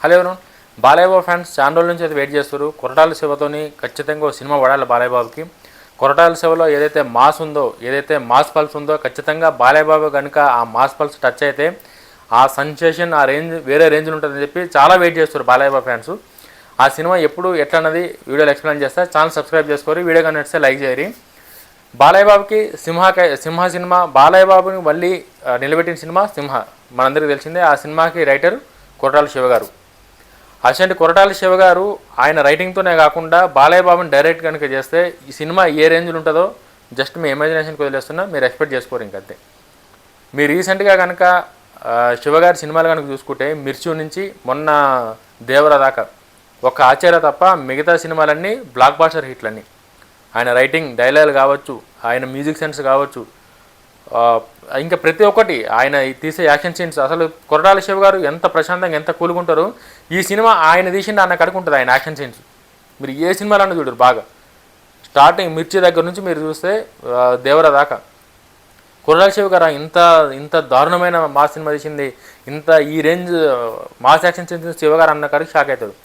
Hello ఎవరు Balayya Babu fans చాలా రోజుల నుంచి అయితే వెయిట్ చేస్తారు. కొరటాల శివతోని ఖచ్చితంగా సినిమా పడాలి బాలయ్య బాబుకి. కొరటాల శివలో ఏదైతే మాస్ ఉందో, ఏదైతే మాస్ పల్స్ ఉందో, ఖచ్చితంగా బాలయ్య బాబు కనుక ఆ మాస్ పల్స్ టచ్ అయితే ఆ సెన్సేషన్, ఆ రేంజ్ వేరే రేంజ్లో ఉంటుందని చెప్పి చాలా వెయిట్ చేస్తారు బాలయ్య బాబు ఫ్యాన్స్. ఆ సినిమా ఎప్పుడు ఎట్లా అన్నది వీడియోలో ఎక్స్ప్లెయిన్ చేస్తా. ఛానల్ సబ్స్క్రైబ్ చేసుకోరు, వీడియో కానీ నచ్చితే లైక్ చేయరి. బాలయ్య బాబుకి సింహ సినిమా, బాలయ్య బాబుని మళ్ళీ నిలబెట్టిన సినిమా సింహ, మనందరికీ తెలిసిందే. ఆ సినిమాకి రైటర్ కొరటాల శివ గారు. అసలు కొరటాల శివ గారు ఆయన రైటింగ్తోనే కాకుండా బాలయ్య బాబుని డైరెక్ట్ కనుక చేస్తే ఈ సినిమా ఏ రేంజ్లో ఉంటుందో జస్ట్ మీ ఇమాజినేషన్కి వదిలేస్తున్నా, మీరు ఎక్స్పెక్ట్ చేసుకోరు ఇంకంతే. మీరు రీసెంట్గా కనుక శివగారి సినిమాలు కనుక చూసుకుంటే మిర్చి నుంచి మొన్న దేవర దాకా ఒక ఆచార్య తప్ప మిగతా సినిమాలన్నీ బ్లాక్ బాస్టర్ హిట్లన్నీ. ఆయన రైటింగ్, డైలాగ్ కావచ్చు, ఆయన మ్యూజిక్ సెన్స్ కావచ్చు, ఇంకా ప్రతి ఒక్కటి ఆయన తీసే యాక్షన్ సీన్స్. అసలు కొరటాల శివ గారు ఎంత ప్రశాంతంగా ఎంత కూలుకుంటారు. ఈ సినిమా ఆయన తీసిండి అన్న కడుకుంటుంది ఆయన యాక్షన్ సీన్స్. మీరు ఏ సినిమాలన్నా చూడరు బాగా. స్టార్టింగ్ మిర్చి దగ్గర నుంచి మీరు చూస్తే దేవర దాకా కొరటాల శివ గారు ఇంత ఇంత దారుణమైన మాస్ సినిమా తీసింది, ఇంత ఈ రేంజ్ మాస్ యాక్షన్ సీన్స్ శివగారు అన్న కాడికి షాక్ అవుతాడు.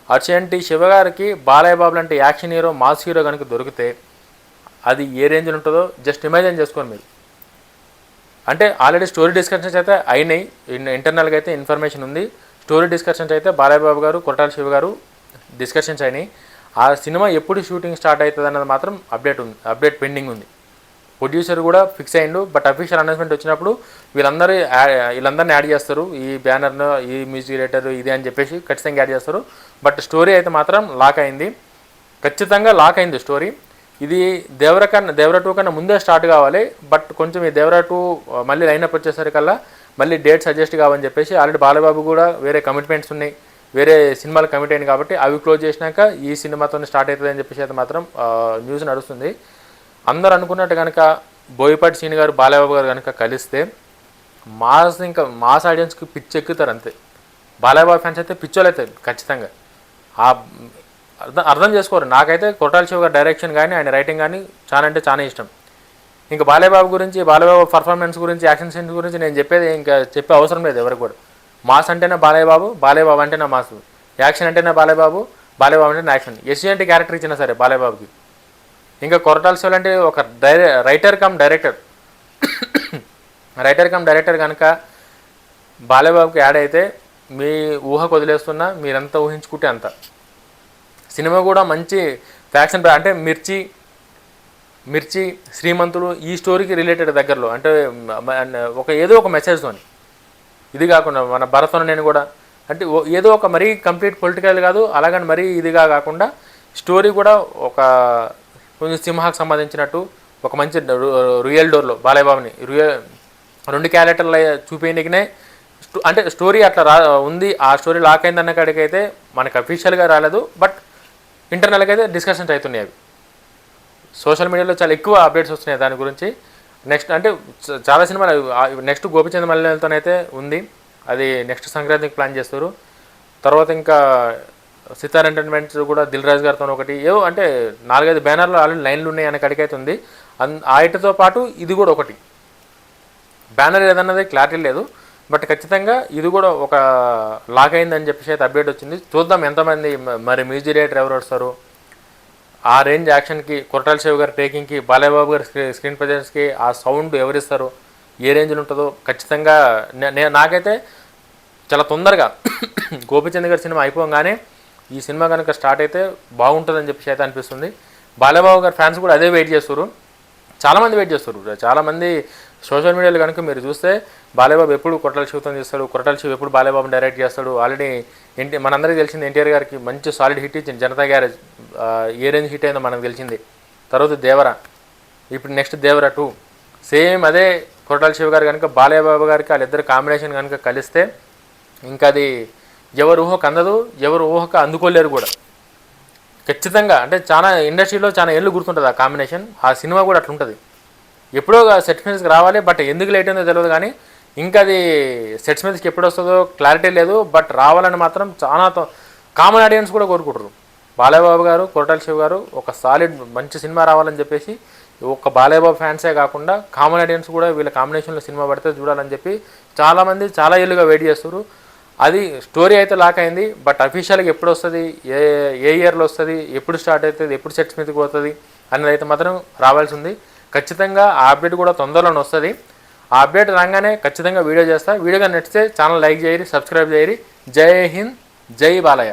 అటువంటి శివగారికి బాలయ్య బాబు లాంటి యాక్షన్ హీరో, మాస్ హీరో కనుక దొరికితే అది ఏ రేంజ్లో ఉంటుందో జస్ట్ ఇమాజిన్ చేసుకోండి మీరు. అంటే ఆల్రెడీ స్టోరీ డిస్కషన్స్ అయితే అయినాయి, ఇంటర్నల్గా అయితే ఇన్ఫర్మేషన్ ఉంది. స్టోరీ డిస్కషన్స్ అయితే బాలయ్య బాబు గారు, కొరటాల శివ గారు డిస్కషన్స్ అయినాయి. ఆ సినిమా ఎప్పుడు షూటింగ్ స్టార్ట్ అవుతుంది అన్నది మాత్రం అప్డేట్ పెండింగ్ ఉంది. ప్రొడ్యూసర్ కూడా ఫిక్స్ అయ్యిండు, బట్ అఫీషియల్ అనౌన్స్మెంట్ వచ్చినప్పుడు వీళ్ళందరినీ యాడ్ చేస్తారు. ఈ బ్యానర్ను, ఈ మ్యూజిక్ డైరెక్టర్ ఇది అని చెప్పేసి ఖచ్చితంగా యాడ్ చేస్తారు. బట్ స్టోరీ అయితే మాత్రం లాక్ అయింది, ఖచ్చితంగా లాక్ అయింది స్టోరీ. ఇది దేవర 2 కన్నా ముందే స్టార్ట్ కావాలి. బట్ కొంచెం ఈ దేవర 2 మళ్ళీ లైనప్ వచ్చేసరికల్లా మళ్ళీ డేట్ సజెస్ట్ కావని చెప్పేసి ఆల్రెడీ బాలబాబు కూడా వేరే కమిట్మెంట్స్ ఉన్నాయి, వేరే సినిమాలు కమిట్ అయింది కాబట్టి అవి క్లోజ్ చేసినాక ఈ సినిమాతో స్టార్ట్ అవుతుంది అని చెప్పేసి అయితే మాత్రం న్యూస్ నడుస్తుంది. అందరూ అనుకున్నట్టు కనుక బోయపాటి శ్రీని గారు, బాలబాబు గారు కనుక కలిస్తే ఇంకా మాస్ ఆడియన్స్కి పిచ్చి ఎక్కుతారు అంతే. బాలబాబు ఫ్యాన్స్ అయితే పిచ్చోళ్ళు అవుతారు ఖచ్చితంగా. అర్థం చేసుకోరు. నాకైతే కొరటాల శివ గారి డైరెక్షన్ కానీ ఆయన రైటింగ్ కానీ చాలా అంటే చాలా ఇష్టం. ఇంకా బాలయ్యబాబు గురించి, బాలయ్యబాబు పర్ఫార్మెన్స్ గురించి, యాక్షన్ సీన్స్ గురించి నేను చెప్పే అవసరం లేదు ఎవరికి కూడా. మాస్ అంటేనే బాలయ్యబాబు, బాలయ్యబాబు అంటేనే మాస్. యాక్షన్ అంటేనే బాలయ్యబాబు, బాలయ్యబాబు అంటేనే యాక్షన్. ఎస్సీఎంటీ క్యారెక్టర్ ఇచ్చినా సరే బాలయ్యబాబుకి. ఇంకా కొరటాల శివ అంటే ఒక రైటర్ కమ్ డైరెక్టర్ కనుక బాలయ్యబాబుకి యాడ్ అయితే మీ ఊహకు వదిలేస్తున్నా, మీరంతా ఊహించుకుంటే అంత. సినిమా కూడా మంచి ఫ్యాక్షన్, అంటే మిర్చి, శ్రీమంతుడు ఈ స్టోరీకి రిలేటెడ్ దగ్గరలో, అంటే ఏదో ఒక మెసేజ్తోని. ఇది కాకుండా మన భరత్ నేను కూడా అంటే ఏదో ఒక మరీ కంప్లీట్ పొలిటికల్ కాదు, అలాగని మరీ ఇదిగా కాకుండా స్టోరీ కూడా ఒక కొంచెం సింహాకు సంబంధించినట్టు ఒక మంచి రియల్ డోర్లో బాలయ్యబాబుని 2 క్యారెక్టర్లు చూపించడానికినే అంటే స్టోరీ అట్లా ఉంది. ఆ స్టోరీ లాక్ అయిందన్న కాడికైతే మనకు అఫీషియల్గా రాలేదు, బట్ ఇంటర్నల్గా అయితే డిస్కషన్స్ అవుతున్నాయి. అవి సోషల్ మీడియాలో చాలా ఎక్కువ అప్డేట్స్ వస్తున్నాయి దాని గురించి. నెక్స్ట్ అంటే చాలా సినిమాలు, నెక్స్ట్ గోపిచంద్ మల్లెలతోనైతే ఉంది, అది నెక్స్ట్ సంక్రాంతికి ప్లాన్ చేస్తారు. తర్వాత ఇంకా సితార్ ఎంటర్టైన్మెంట్స్ కూడా దిల్ రాజు గారితో ఒకటి, ఏవో అంటే 4-5 బ్యానర్లు ఆల్రెడీ లైన్లు ఉన్నాయి అనే కడికైతే ఉంది. వాటితో పాటు ఇది కూడా ఒకటి బ్యానర్ ఏదన్నది క్లారిటీ లేదు, బట్ ఖచ్చితంగా ఇది కూడా ఒక లాక్ అయిందని చెప్పేసి అయితే అప్డేట్ వచ్చింది. చూద్దాం ఎంతమంది మరి మ్యూజిక్ డైరెక్టర్ ఎవరు వస్తారు, ఆ రేంజ్ యాక్షన్కి, కొరటాల శివ గారి టేకింగ్కి, బాలయ్యబాబు గారి స్క్రీన్ ప్రజెన్స్కి ఆ సౌండ్ ఎవరిస్తారు, ఏ రేంజ్లో ఉంటుందో ఖచ్చితంగా. నాకైతే చాలా తొందరగా గోపిచంద్ గారి సినిమా అయిపోగానే ఈ సినిమా కనుక స్టార్ట్ అయితే బాగుంటుందని చెప్పేసి అయితే అనిపిస్తుంది. బాలయ్యబాబు గారి ఫ్యాన్స్ కూడా అదే వెయిట్ చేస్తారు, చాలామంది వెయిట్ చేస్తారు. చాలామంది సోషల్ మీడియాలో కనుక మీరు చూస్తే బాలయ్యబాబు ఎప్పుడు కొరటాల శివతో చేస్తాడు, కొరటాల శివ ఎప్పుడు బాలయ్యబాబుని డైరెక్ట్ చేస్తాడు. ఆల్రెడీ మనందరికీ తెలిసింది ఎన్టీఆర్ గారికి మంచి సాలిడ్ హిట్ ఇచ్చింది జనతా గ్యారేజ్, ఏ రేంజ్ హిట్ అయిందో మనకు తెలిసింది. తర్వాత దేవర, ఇప్పుడు నెక్స్ట్ దేవర 2 సేమ్ అదే. కొరటాల శివ గారు కనుక బాలయ్యబాబు గారికి వాళ్ళిద్దరు కాంబినేషన్ కనుక కలిస్తే ఇంకా అది ఎవరు ఊహకు అందదు, ఎవరు ఊహకు అందుకోలేరు కూడా ఖచ్చితంగా. అంటే చాలా ఇండస్ట్రీలో చాలా ఏళ్ళు గుర్తుంటుంది ఆ కాంబినేషన్. ఆ సినిమా కూడా అట్లుంటుంది. ఎప్పుడో సెట్స్ మీదకి రావాలి, బట్ ఎందుకు లేట్ అయిందో తెలియదు కానీ ఇంకా అది సెట్స్ మీదకి ఎప్పుడు వస్తుందో క్లారిటీ లేదు. బట్ రావాలని మాత్రం చాలా కామన్ ఆడియన్స్ కూడా కోరుకుంటారు. బాలయ్యబాబు గారు, కొరటాల శివ గారు ఒక సాలిడ్ మంచి సినిమా రావాలని చెప్పేసి ఒక్క బాలయ్యబాబు ఫ్యాన్సే కాకుండా కామన్ ఆడియన్స్ కూడా వీళ్ళ కాంబినేషన్లో సినిమా పడితే చూడాలని చెప్పి చాలామంది చాలా ఏళ్ళుగా వెయిట్ చేస్తారు. అది స్టోరీ అయితే లాక్ అయింది. బట్ అఫీషియల్గా ఎప్పుడు వస్తుంది, ఏ ఇయర్లో వస్తుంది, ఎప్పుడు స్టార్ట్ అవుతుంది, ఎప్పుడు సెట్స్ మీదకి పోతుంది అనేది అయితే మాత్రం రావాల్సి ఉంది. ఖచ్చితంగా ఆ అప్డేట్ కూడా తొందరలోనే వస్తుంది. ఆ అప్డేట్ రాగానే ఖచ్చితంగా వీడియో చేస్తా. వీడియోగా నచ్చితే ఛానల్ లైక్ చేయరి, సబ్స్క్రైబ్ చేయరి. జై హింద్, జై బాలయ్య.